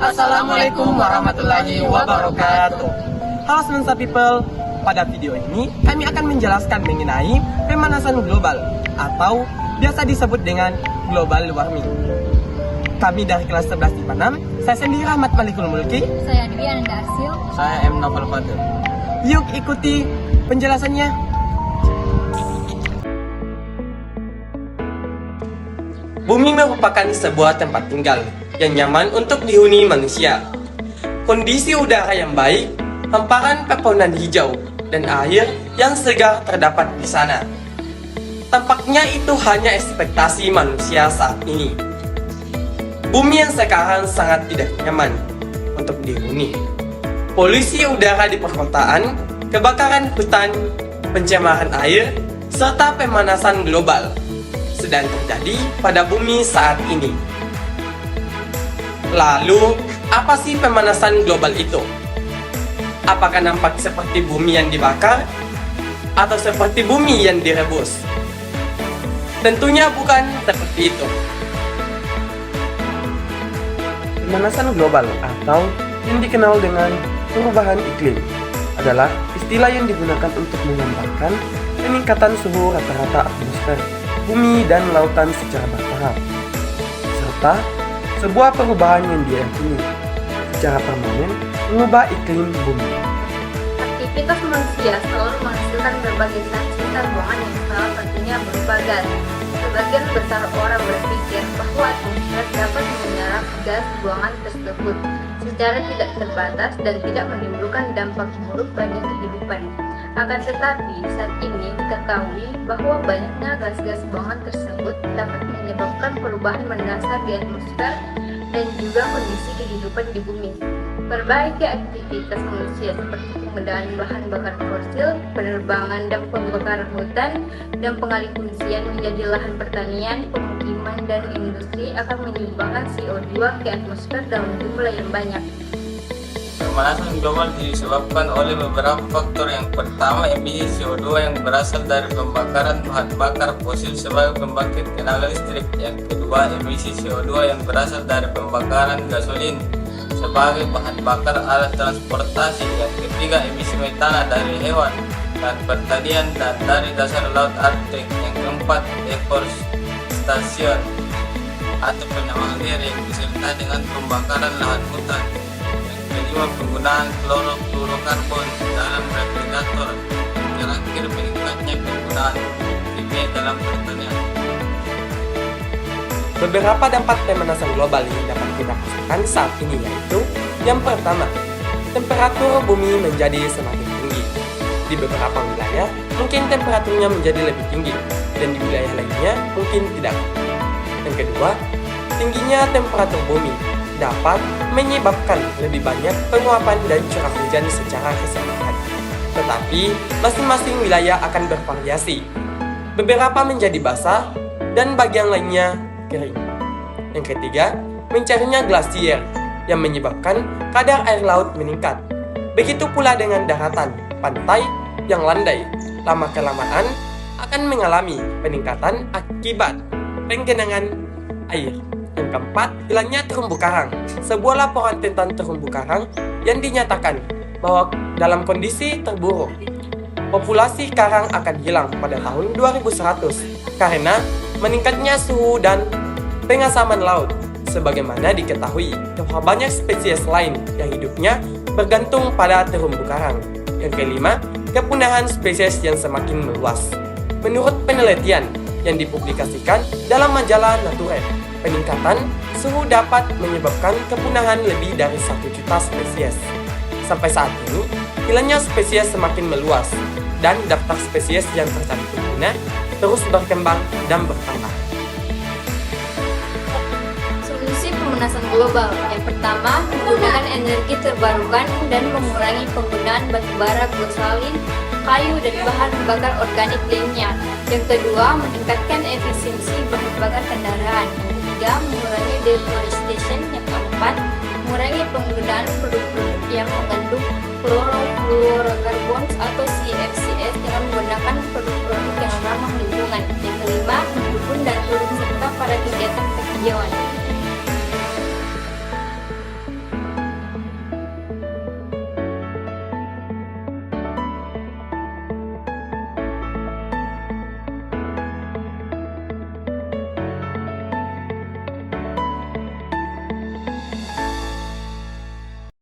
Assalamualaikum warahmatullahi wabarakatuh. Halo Semensa People, pada video ini kami akan menjelaskan mengenai pemanasan global atau biasa disebut dengan global warming. Kami dari kelas 11 IPA 6, saya sendiri Rahmat Malikul Mulki. Saya Dwi Ananda Arsil. Saya M. Novel Fadil. Yuk ikuti penjelasannya. Bumi merupakan sebuah tempat tinggal yang nyaman untuk dihuni manusia. Kondisi udara yang baik, hamparan pepohonan hijau, dan air yang segar terdapat di sana. Tampaknya itu hanya ekspektasi manusia saat ini. Bumi yang sekarang sangat tidak nyaman untuk dihuni. Polusi udara di perkotaan, kebakaran hutan, pencemaran air, serta pemanasan global sedang terjadi pada bumi saat ini. Lalu, apa sih pemanasan global itu? Apakah nampak seperti bumi yang dibakar? Atau seperti bumi yang direbus? Tentunya bukan seperti itu. Pemanasan global atau yang dikenal dengan perubahan iklim adalah istilah yang digunakan untuk menggambarkan peningkatan suhu rata-rata atmosfer, bumi dan lautan secara bertahap, serta sebuah perubahan yang diyakini secara permanen mengubah iklim bumi. Aktivitas manusia selalu menghasilkan berbagai zat sisa buangan yang salah satunya berupa gas. Sebagian besar orang berpikir bahwa atmosfer dapat menyerap gas buangan tersebut secara tidak terbatas dan tidak menimbulkan dampak buruk bagi kehidupan. Akan tetapi, saat ini diketahui bahwa banyaknya gas-gas buangan tersebut dapat menyebabkan perubahan mendasar di atmosfer dan juga kondisi kehidupan di bumi. Perbaiki aktivitas manusia seperti penggunaan bahan bakar fosil, penerbangan dan pembakaran hutan, dan pengalihfungsian menjadi lahan pertanian, pemukiman, dan industri akan menyumbangkan CO2 ke atmosfer dalam jumlah yang banyak. Pemanasan global disebabkan oleh beberapa faktor. Yang pertama, emisi CO2 yang berasal dari pembakaran bahan bakar fosil sebagai pembangkit tenaga listrik. Yang kedua, emisi CO2 yang berasal dari pembakaran gasolin sebagai bahan bakar alat transportasi. Yang ketiga, emisi metana dari hewan dan pertanian dan dari dasar laut Arktik. Yang keempat, deforestasi atau penebangan liar yang disertai dengan pembakaran lahan hutan. Kelima, penggunaan klorofluorokarbon dalam replikator. Terakhir, meningkatnya penggunaan kimia dalam pertanian. Beberapa dampak pemanasan global yang dapat kita rasakan saat ini yaitu: yang pertama, temperatur bumi menjadi semakin tinggi. Di beberapa wilayah mungkin temperaturnya menjadi lebih tinggi dan di wilayah lainnya mungkin tidak. Yang kedua, tingginya temperatur bumi dapat menyebabkan lebih banyak penguapan dan curah hujan secara keseluruhan. Tetapi, masing-masing wilayah akan bervariasi. Beberapa menjadi basah dan bagian lainnya kering. Yang ketiga, mencarinya glasier yang menyebabkan kadar air laut meningkat. Begitu pula dengan daratan, pantai yang landai. Lama-kelamaan akan mengalami peningkatan akibat penggenangan air. Yang keempat, hilangnya terumbu karang. Sebuah laporan tentang terumbu karang yang dinyatakan bahwa dalam kondisi terburuk, populasi karang akan hilang pada tahun 2100 karena meningkatnya suhu dan pengasaman laut. Sebagaimana diketahui bahwa banyak spesies lain yang hidupnya bergantung pada terumbu karang. Yang kelima, kepunahan spesies yang semakin meluas. Menurut penelitian yang dipublikasikan dalam majalah Nature, peningkatan suhu dapat menyebabkan kepunahan lebih dari 1 juta spesies. Sampai saat ini, hilangnya spesies semakin meluas dan daftar spesies yang tercantum punah terus berkembang dan bertambah. Solusi pemanasan global. Yang pertama, menggunakan energi terbarukan dan mengurangi penggunaan batu bara, salin, kayu, dan bahan bakar organik lainnya. Yang kedua, meningkatkan efisiensi bahan bakar kendaraan. Yang ketiga, mengurangi deforestation. Yang keempat, mengurangi penggunaan produk-produk yang mengandung klorofluorokarbon atau CFCs dengan menggunakan produk-produk yang ramah lingkungan. Yang kelima, mendukung dan turut serta pada kegiatan kehijauan.